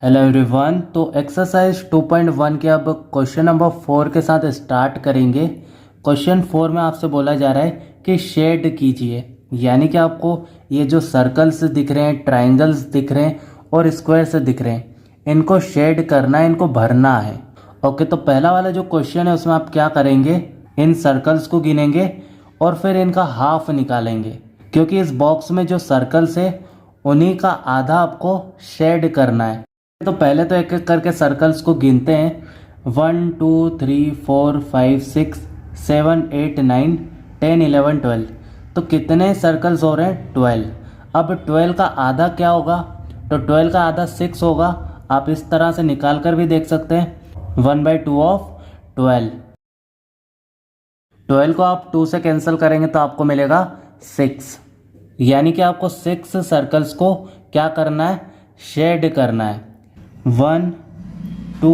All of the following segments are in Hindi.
Hello everyone. तो एक्सरसाइज 2.1 के अब क्वेश्चन नंबर 4 के साथ स्टार्ट करेंगे। क्वेश्चन 4 में आपसे बोला जा रहा है कि शेड कीजिए, यानी कि आपको ये जो सर्कल्स दिख रहे हैं, ट्राइंगल्स दिख रहे हैं और स्क्वायर्स दिख रहे हैं, इनको शेड करना है, इनको भरना है। ओके, तो पहला वाला जो क्वेश्चन है उसमें आप क्या करेंगे, इन सर्कल्स को गिनेंगे और फिर इनका हाफ निकालेंगे, क्योंकि इस बॉक्स में जो सर्कल्स है उन्हीं का आधा आपको शेड करना है। तो पहले तो एक एक करके सर्कल्स को गिनते हैं। 1 2 3 4 5 6 7 8 9 10 11 12। तो कितने सर्कल्स हो रहे हैं? 12। अब 12 का आधा क्या होगा? तो 12 का आधा 6 होगा। आप इस तरह से निकाल कर भी देख सकते हैं। 1/2 ऑफ 12। 12 को आप 2 से कैंसिल करेंगे तो आपको मिलेगा 6, यानी कि आपको 6 सर्कल्स को क्या करना है? शेड करना है। 1 2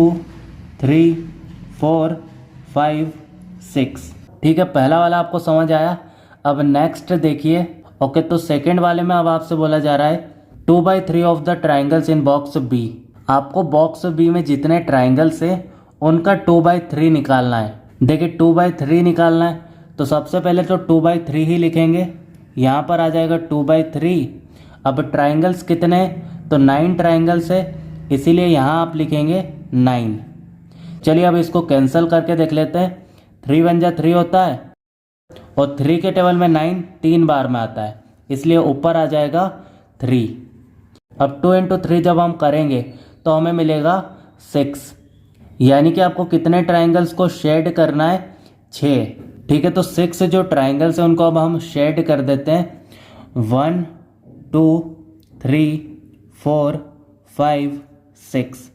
3 4 5 6। ठीक है, पहला वाला आपको समझ आया। अब नेक्स्ट देखिए। ओके, तो सेकंड वाले में अब आपसे बोला जा रहा है 2/3 of the triangles in box B. आपको बॉक्स बी में जितने ट्राइंगल्स है उनका 2/3 निकालना है। देखिए 2/3 निकालना है तो सबसे पहले तो 2/3 ही लिखेंगे। यहाँ पर आ जाएगा 2/3। अब ट्राइंगल्स कितने हैं? तो 9 ट्राइंगल्स है, इसीलिए यहाँ आप लिखेंगे 9। चलिए अब इसको कैंसिल करके देख लेते हैं। 3 1 जा 3 होता है और 3 के टेबल में 9 3 बार में आता है, इसलिए ऊपर आ जाएगा 3। अब 2 × 3 जब हम करेंगे तो हमें मिलेगा 6, यानी कि आपको कितने ट्राइंगल्स को शेड करना है? 6। ठीक है, तो 6 जो ट्राइंगल्स हैं उनको अब हम शेड कर देते हैं। 1 2 3 4 5 6।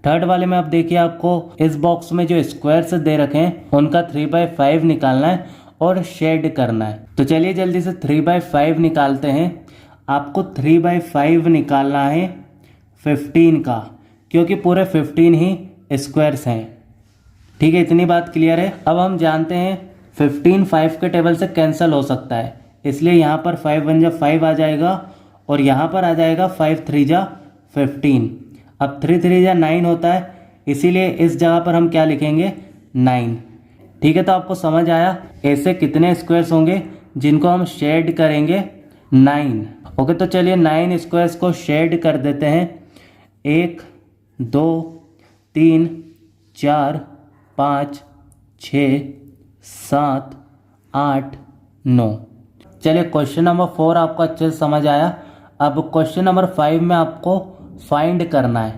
थर्ड वाले में आप देखिए, आपको इस बॉक्स में जो स्क्वायर्स दे रखे हैं उनका 3/5 निकालना है और शेड करना है। तो चलिए जल्दी से 3/5 निकालते हैं। आपको 3/5 निकालना है 15 का, क्योंकि पूरे 15 ही स्क्वायर्स हैं। ठीक है, इतनी बात क्लियर है। अब हम जानते हैं 15 5 के टेबल से कैंसिल हो सकता है, इसलिए यहाँ पर 5 1 जा 5 आ जाएगा और यहाँ पर आ जाएगा 5 3 जा 15। अब 3 3 जा 9 होता है, इसीलिए इस जगह पर हम क्या लिखेंगे? 9। ठीक है, तो आपको समझ आया ऐसे कितने स्क्वायर्स होंगे जिनको हम शेड करेंगे? 9। ओके, तो चलिए 9 स्क्वायर्स को शेड कर देते हैं। 1 2 3 4 5 6 7 8 9। चलिए क्वेश्चन नंबर 4 आपको अच्छे से समझ आया। अब क्वेश्चन नंबर 5 में आपको फाइंड करना है।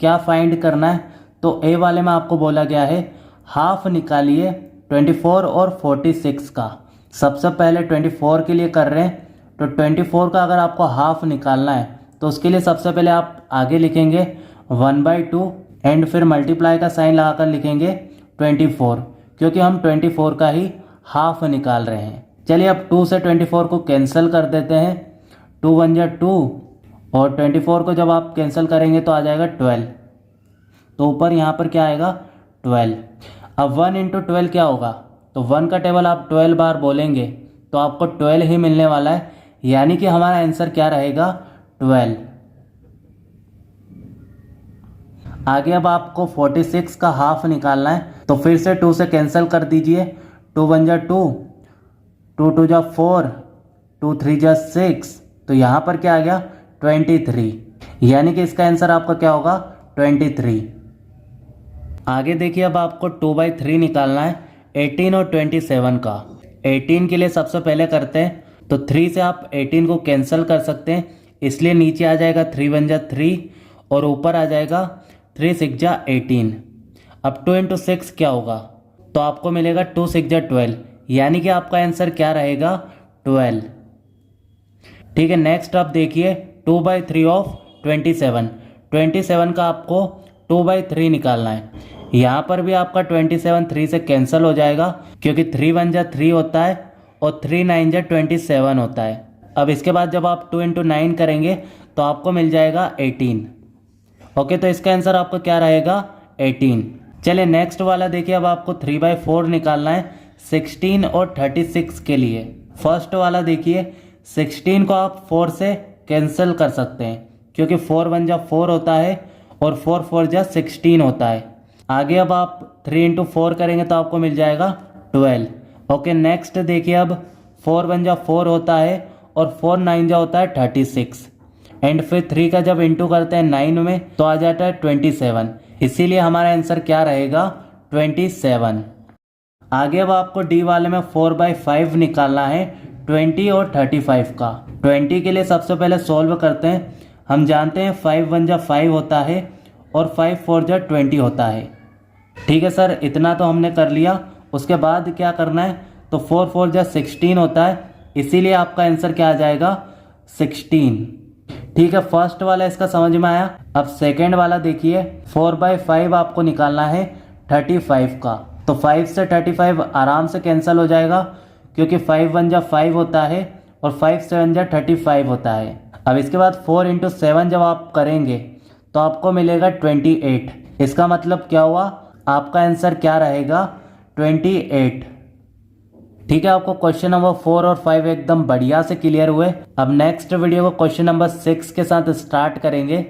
क्या फाइंड करना है? तो ए वाले में आपको बोला गया है हाफ निकालिए 24 और 46 का। सबसे पहले 24 के लिए कर रहे हैं, तो 24 का अगर आपको हाफ निकालना है तो उसके लिए सबसे पहले आप आगे लिखेंगे 1/2 एंड फिर मल्टीप्लाई का साइन लगाकर लिखेंगे 24, क्योंकि हम 24 का ही हाफ निकाल रहे हैं। चलिए अब 2 से 24 को कैंसिल कर देते हैं। 2 1 जा 2 और 24 को जब आप कैंसिल करेंगे तो आ जाएगा 12। तो ऊपर यहाँ पर क्या आएगा? 12। अब 1 × 12 क्या होगा? तो 1 का टेबल आप 12 बार बोलेंगे तो आपको 12 ही मिलने वाला है, यानी कि हमारा आंसर क्या रहेगा? 12। आगे अब आपको 46 का हाफ निकालना है, तो फिर से 2 से कैंसिल कर दीजिए। 2 1 जा 2, 2 2 जा 4, 2 3 जा 6। तो यहाँ पर क्या आ गया? 23, यानी कि इसका आंसर आपका क्या होगा? 23। आगे देखिए, अब आपको 2/3 निकालना है 18 और 27 का। 18 के लिए सबसे पहले करते हैं, तो 3 से आप 18 को कैंसिल कर सकते हैं, इसलिए नीचे आ जाएगा 3 1 जा 3 और ऊपर आ जाएगा 3 6 जा 18। अब 2 × 6 क्या होगा? तो आपको मिलेगा 2 6 जा 12, यानी कि आपका आंसर क्या रहेगा? 12। ठीक है, नेक्स्ट आप देखिए 2/3 ऑफ 27। 27 का आपको 2/3 निकालना है। यहाँ पर भी आपका 27 3 से कैंसिल हो जाएगा, क्योंकि 3 1 जा 3 होता है और 3 9 जा 27 होता है। अब इसके बाद जब आप 2 × 9 करेंगे तो आपको मिल जाएगा 18। ओके, तो इसका आंसर आपका क्या रहेगा? 18। चलिए नेक्स्ट वाला देखिए। अब आपको 3/4 निकालना है 16 और 36 के लिए। फर्स्ट वाला देखिए, 16 को आप 4 से कैंसिल कर सकते हैं, क्योंकि 4 1 जा 4 होता है और 4 4 जा 16 होता है। आगे अब आप 3 इंटू 4 करेंगे तो आपको मिल जाएगा 12। ओके नेक्स्ट देखिए, अब 4 1 जा 4 होता है और 4 9 जा होता है 36। एंड फिर 3 का जब इंटू करते हैं 9 में तो आ जाता है 27। इसीलिए हमारा आंसर क्या रहेगा 27। आगे अब आपको डी वाले में 4/5 निकालना है 20 और 35 का। 20 के लिए सबसे पहले सॉल्व करते हैं। हम जानते हैं 5 1 जा 5 होता है और 5 4 जा 20 होता है। ठीक है सर, इतना तो हमने कर लिया। उसके बाद क्या करना है, तो 4 4 जा 16 होता है, इसीलिए आपका आंसर क्या आ जाएगा 16। ठीक है, फर्स्ट वाला इसका समझ में आया। अब सेकेंड वाला देखिए, 4/5 आपको निकालना है 35 का। तो 5 से 35 आराम से कैंसिल हो जाएगा, क्योंकि 5 1 जा 5 होता है और 5 7 जा 35 होता है। अब इसके बाद 4 इंटू 7 जब आप करेंगे तो आपको मिलेगा 28। इसका मतलब क्या हुआ, आपका आंसर क्या रहेगा 28। ठीक है, आपको क्वेश्चन नंबर 4 और 5 एकदम बढ़िया से क्लियर हुए। अब नेक्स्ट वीडियो को क्वेश्चन नंबर 6 के साथ स्टार्ट करेंगे।